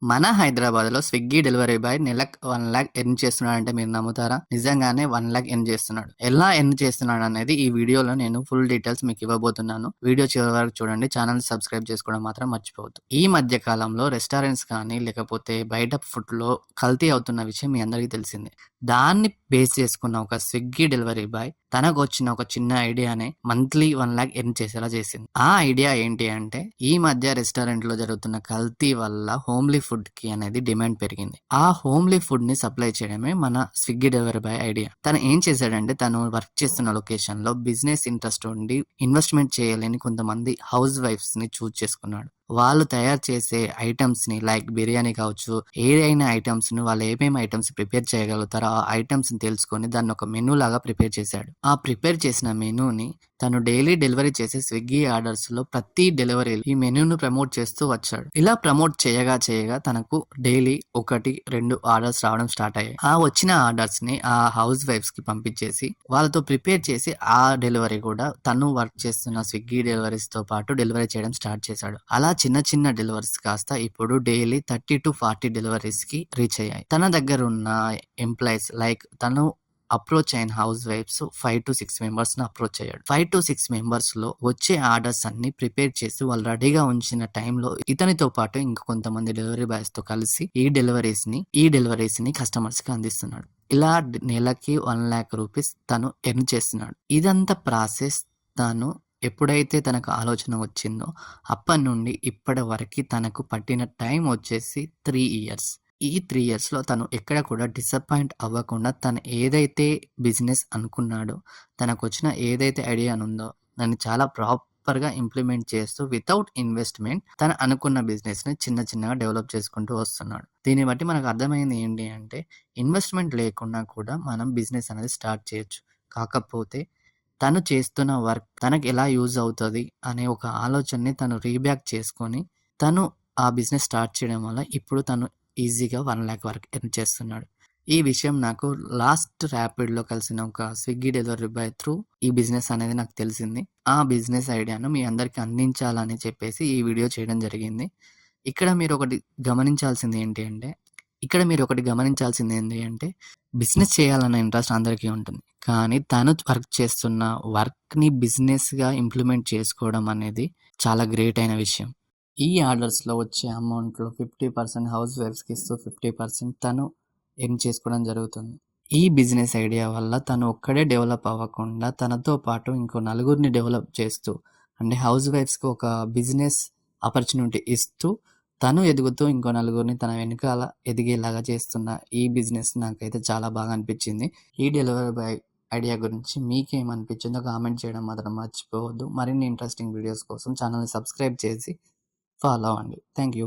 మన హైదరాబాద్‌లో Swiggy delivery boy నెలకు 1,00,000 ఎర్న్ చేస్తున్నాడంటే మీరు నమ్ముతారా? నిజంగానే 1,00,000 ఎర్న్ చేస్తున్నాడు. ఎలా ఎర్న్ చేస్తున్నాడనేది ఈ వీడియోలో నేను ఫుల్ డీటెయిల్స్ మీకు ఇవ్వబోతున్నాను. వీడియో చివరి వరకు చూడండి. ఛానెల్‌ని సబ్స్క్రైబ్ చేసుకోవడం మాత్రం మర్చిపోవద్దు. ఈ మధ్య కాలంలో రెస్టారెంట్స్ కానీ, లేకపోతే బయట ఫుడ్‌లో కల్తీ అవుతున్న విషయం మీ అందరికీ తెలిసిందే. దాన్ని బేస్ చేసుకున్న ఒక స్విగ్గీ డెలివరీ బాయ్ తనకొచ్చిన ఒక చిన్న ఐడియానే మంత్లీ 1,00,000 ఎర్న్ చేసేలా చేసింది. ఆ ఐడియా ఏంటి అంటే, ఈ మధ్య రెస్టారెంట్‌లో జరుగుతున్న కల్తీ వల్ల హోమ్‌లీ ఫుడ్‌కి అనేది డిమాండ్ పెరిగింది. ఆ హోమ్‌లీ ఫుడ్‌ని సప్లై చేయడమే మన స్విగ్గీ డెలివరీ బాయ్ ఐడియా. తను ఏం చేశాడంటే, తను వర్క్ చేస్తున్న లొకేషన్‌లో బిజినెస్ ఇంట్రెస్ట్ ఉండి ఇన్వెస్ట్‌మెంట్ చేయలేని కొంతమంది హౌస్ వైఫ్స్‌ని చూజ్ చేసుకున్నాడు. వాళ్ళు తయారు చేసే ఐటెమ్స్‌ని లైక్ బిర్యానీ కావచ్చు, ఏదైనా ఐటెమ్స్‌ని వాళ్ళు ఏమేమి ఐటెమ్స్ ప్రిపేర్ చేయగలుగుతారో ఆ ఐటెమ్స్‌ని తెలుసుకొని దాన్ని ఒక మెనూ లాగా ప్రిపేర్ చేశాడు. ఆ ప్రిపేర్ చేసిన మెనూని తను డైలీ డెలివరీ చేసే స్విగ్గీ ఆర్డర్స్‌లో ప్రతి డెలివరీలో ఈ మెనూను ప్రమోట్ చేస్తూ వచ్చాడు. ఇలా ప్రమోట్ చేయగా తనకు డైలీ 1, 2 ఆర్డర్స్ రావడం స్టార్ట్ అయ్యాయి. ఆ వచ్చిన ఆర్డర్స్‌ని ఆ హౌస్ వైఫ్స్‌కి పంపించేసి వాళ్ళతో ప్రిపేర్ చేసి ఆ డెలివరీ కూడా తను వర్క్ చేస్తున్న స్విగ్గీ డెలివరీస్‌తో పాటు డెలివరీ చేయడం స్టార్ట్ చేశాడు. అలా చిన్న చిన్న డెలివరీస్ కాస్త ఇప్పుడు డైలీ 30-40 డెలివరీస్‌కి రీచ్ అయ్యాయి. తన దగ్గర ఉన్న ఎంప్లాయీస్ లైక్ తను అప్రోచ్ అయిన హౌస్ వైఫ్స్ 5-6 మెంబర్స్‌ని అప్రోచ్ అయ్యాడు. 5-6 మెంబర్స్‌లో వచ్చే ఆర్డర్స్ అన్ని ప్రిపేర్ చేసి వాళ్ళు రెడీగా ఉంచిన టైంలో ఇతనితో పాటు ఇంక కొంతమంది డెలివరీ బాయ్స్‌తో కలిసి ఈ డెలివరీస్‌ని కస్టమర్స్‌కి అందిస్తున్నాడు. ఇలా నెలకి 1,00,000 రూపీస్ తను ఎర్న్ చేస్తున్నాడు. ఇదంతా ప్రాసెస్ తను ఎప్పుడైతే తనకు ఆలోచన వచ్చిందో అప్పటి నుండి ఇప్పటి వరకి తనకు పట్టిన టైం వచ్చేసి 3 ఇయర్స్. ఈ 3 ఇయర్స్‌లో తను ఎక్కడ కూడా డిసప్పాయింట్ అవ్వకుండా తను ఏదైతే బిజినెస్ అనుకున్నాడో, తనకొచ్చిన ఏదైతే ఐడియా ఉందో దాన్ని చాలా ప్రాపర్‌గా ఇంప్లిమెంట్ చేస్తూ వితౌట్ ఇన్వెస్ట్‌మెంట్ తను అనుకున్న బిజినెస్‌ని చిన్న చిన్నగా డెవలప్ చేసుకుంటూ వస్తున్నాడు. దీన్ని బట్టి మనకు అర్థమైంది ఏంటి అంటే, ఇన్వెస్ట్‌మెంట్ లేకుండా కూడా మనం బిజినెస్ అనేది స్టార్ట్ చేయొచ్చు. కాకపోతే తను చేస్తున్న వర్క్ తనకెలా యూజ్ అవుతది అనే ఒక ఆలోచనని తను రీబ్యాక్ చేసుకొని, తను ఆ బిజినెస్ స్టార్ట్ చేయడం వల్ల ఇప్పుడు తను ఈజీగా 1,00,000 వరకు ఎర్న్ చేస్తున్నాడు. ఈ విషయం నాకు లాస్ట్ ర్యాపిడ్‌లో కలిసిన ఒక స్విగ్గీ డెలివరీ బాయ్ త్రూ ఈ బిజినెస్ అనేది నాకు తెలిసింది. ఆ బిజినెస్ ఐడియాను మీ అందరికి అందించాలని చెప్పేసి ఈ వీడియో చేయడం జరిగింది. ఇక్కడ మీరొకటి గమనించాల్సింది ఏంటి అంటే బిజినెస్ చేయాలన్న ఇంట్రెస్ట్ అందరికీ ఉంటుంది. కానీ తను వర్క్ చేస్తున్న వర్క్‌ని బిజినెస్‌గా ఇంప్లిమెంట్ చేసుకోవడం అనేది చాలా గ్రేట్ అయిన విషయం. ఈ ఆర్డర్స్‌లో వచ్చే అమౌంట్‌లో 50% హౌస్ వైఫ్స్‌కి ఇస్తూ 50% తను ఎర్న్ చేసుకోవడం జరుగుతుంది. ఈ బిజినెస్ ఐడియా వల్ల తను ఒక్కడే డెవలప్ అవ్వకుండా తనతో పాటు ఇంకో నలుగురిని డెవలప్ చేస్తూ అంటే హౌస్ వైఫ్స్‌కి ఒక బిజినెస్ ఆపర్చునిటీ ఇస్తూ తను ఎదుగుతూ ఇంకో నలుగురిని తన వెనకాల ఎదిగేలాగా చేస్తున్న ఈ బిజినెస్ నాకైతే చాలా బాగా అనిపించింది. ఈ డెలివరీ బాయ్ ఐడియా గురించి మీకేమనిపించిందో కామెంట్ చేయడం మాత్రం మర్చిపోవద్దు. మరిన్ని ఇంట్రెస్టింగ్ వీడియోస్ కోసం ఛానల్‌ని సబ్స్క్రైబ్ చేసి ఫాలో అవ్వండి. Thank you.